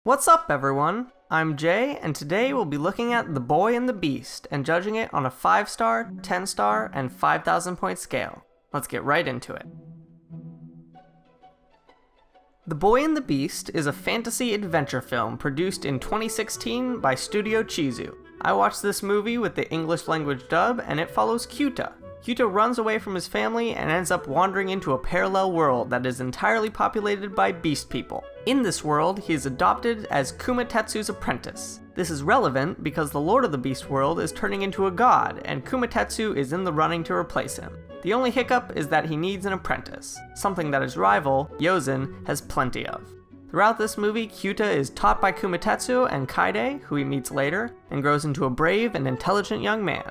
What's up, everyone? I'm Jay, and today we'll be looking at The Boy and the Beast and judging it on a 5-star, 10-star, and 5,000 point scale. Let's get right into it. The Boy and the Beast is a fantasy adventure film produced in 2016 by Studio Chizu. I watched this movie with the English language dub, and it follows Kyuta. Kyuta runs away from his family and ends up wandering into a parallel world that is entirely populated by beast people. In this world, he is adopted as Kumatetsu's apprentice. This is relevant because the Lord of the Beast world is turning into a god, and Kumatetsu is in the running to replace him. The only hiccup is that he needs an apprentice, something that his rival, Yozen, has plenty of. Throughout this movie, Kyuta is taught by Kumatetsu and Kaide, who he meets later, and grows into a brave and intelligent young man.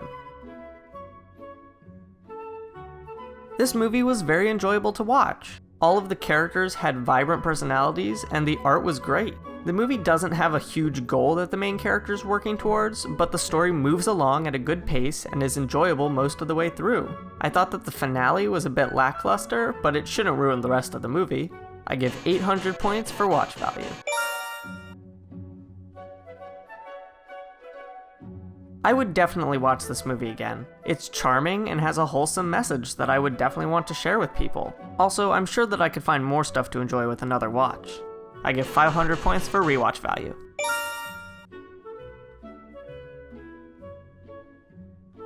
This movie was very enjoyable to watch. All of the characters had vibrant personalities, and the art was great. The movie doesn't have a huge goal that the main character is working towards, but the story moves along at a good pace and is enjoyable most of the way through. I thought that the finale was a bit lackluster, but it shouldn't ruin the rest of the movie. I give 800 points for watch value. I would definitely watch this movie again. It's charming and has a wholesome message that I would definitely want to share with people. Also, I'm sure that I could find more stuff to enjoy with another watch. I give 500 points for rewatch value.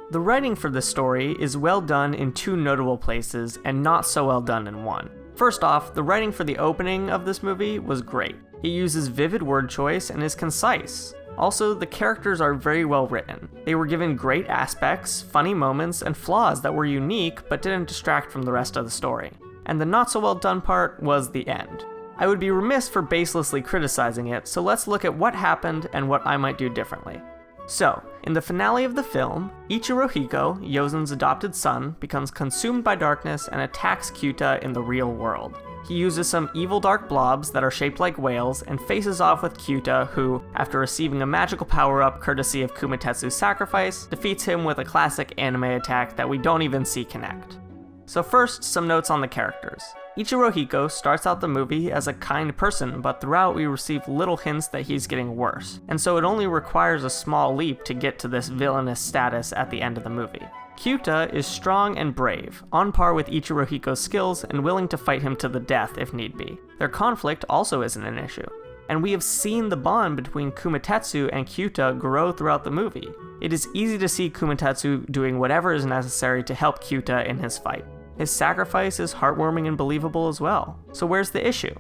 The writing for this story is well done in two notable places and not so well done in one. First off, the writing for the opening of this movie was great. It uses vivid word choice and is concise. Also, the characters are very well written. They were given great aspects, funny moments, and flaws that were unique but didn't distract from the rest of the story. And the not so well done part was the end. I would be remiss for baselessly criticizing it, so let's look at what happened and what I might do differently. So, in the finale of the film, Ichirohiko, Yozen's adopted son, becomes consumed by darkness and attacks Kyuta in the real world. He uses some evil dark blobs that are shaped like whales and faces off with Kyuta, who, after receiving a magical power-up courtesy of Kumatetsu's sacrifice, defeats him with a classic anime attack that we don't even see connect. So first, some notes on the characters. Ichirohiko starts out the movie as a kind person, but throughout we receive little hints that he's getting worse, and so it only requires a small leap to get to this villainous status at the end of the movie. Kyuta is strong and brave, on par with Ichirohiko's skills and willing to fight him to the death if need be. Their conflict also isn't an issue, and we have seen the bond between Kumatetsu and Kyuta grow throughout the movie. It is easy to see Kumatetsu doing whatever is necessary to help Kyuta in his fight. His sacrifice is heartwarming and believable as well. So where's the issue?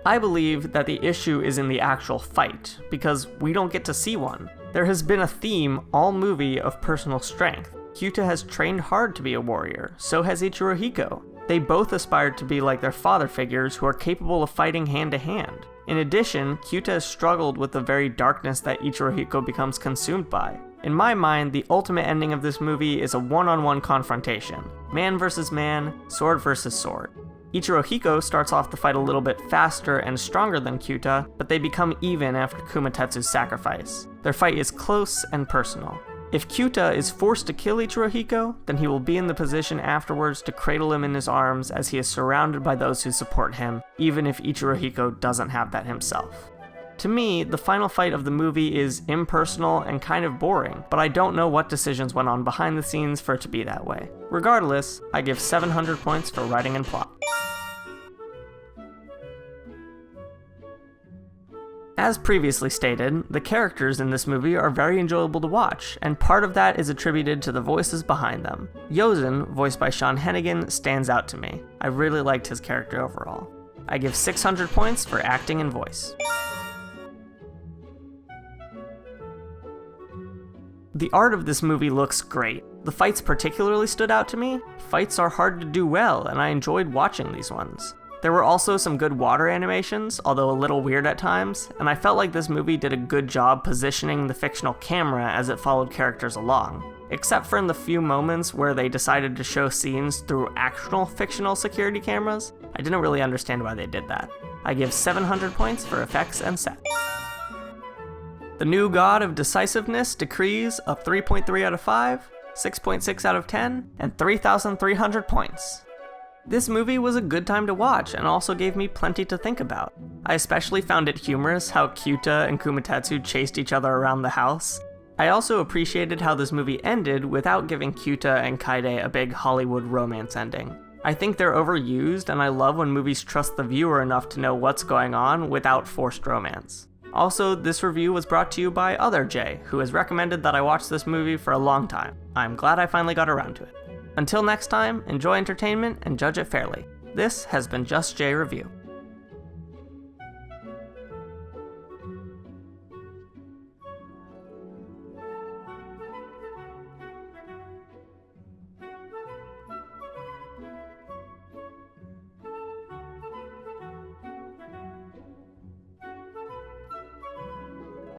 I believe that the issue is in the actual fight, because we don't get to see one. There has been a theme all movie of personal strength. Kyuta has trained hard to be a warrior, so has Ichirohiko. They both aspired to be like their father figures who are capable of fighting hand to hand. In addition, Kyuta has struggled with the very darkness that Ichirohiko becomes consumed by. In my mind, the ultimate ending of this movie is a one-on-one confrontation. Man versus man, sword versus sword. Ichirohiko starts off the fight a little bit faster and stronger than Kyuta, but they become even after Kumatetsu's sacrifice. Their fight is close and personal. If Kyuta is forced to kill Ichirohiko, then he will be in the position afterwards to cradle him in his arms as he is surrounded by those who support him, even if Ichirohiko doesn't have that himself. To me, the final fight of the movie is impersonal and kind of boring, but I don't know what decisions went on behind the scenes for it to be that way. Regardless, I give 700 points for writing and plot. As previously stated, the characters in this movie are very enjoyable to watch, and part of that is attributed to the voices behind them. Yozen, voiced by Sean Hennigan, stands out to me. I really liked his character overall. I give 600 points for acting and voice. The art of this movie looks great. The fights particularly stood out to me. Fights are hard to do well, and I enjoyed watching these ones. There were also some good water animations, although a little weird at times, and I felt like this movie did a good job positioning the fictional camera as it followed characters along. Except for in the few moments where they decided to show scenes through actual fictional security cameras, I didn't really understand why they did that. I give 700 points for effects and set. The new god of decisiveness decrees a 3.3 out of 5, 6.6 out of 10, and 3,300 points. This movie was a good time to watch and also gave me plenty to think about. I especially found it humorous how Kyuta and Kumatetsu chased each other around the house. I also appreciated how this movie ended without giving Kyuta and Kaede a big Hollywood romance ending. I think they're overused, and I love when movies trust the viewer enough to know what's going on without forced romance. Also, this review was brought to you by Other J, who has recommended that I watch this movie for a long time. I'm glad I finally got around to it. Until next time, enjoy entertainment and judge it fairly. This has been Just J Review.